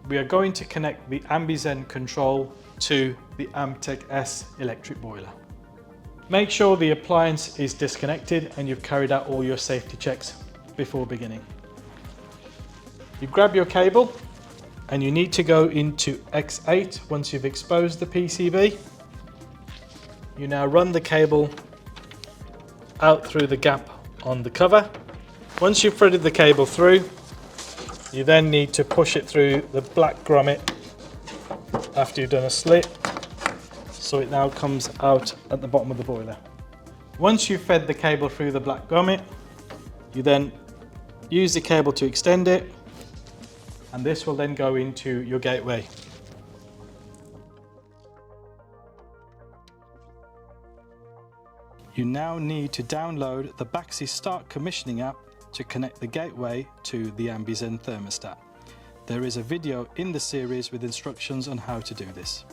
we are going to connect the AmbiZen control to the Amptec S electric boiler. Make sure the appliance is disconnected and you've carried out all your safety checks before beginning. You grab your cable and you need to go into X8 once you've exposed the PCB. You now run the cable out through the gap on the cover. Once you've threaded the cable through, you then need to push it through the black grommet after you've done a slit, so it now comes out at the bottom of the boiler. Once you've fed the cable through the black grommet, you then use the cable to extend it, and this will then go into your gateway. You now need to download the Baxi Start Commissioning app to connect the gateway to the AmbiZen thermostat. There is a video in the series with instructions on how to do this.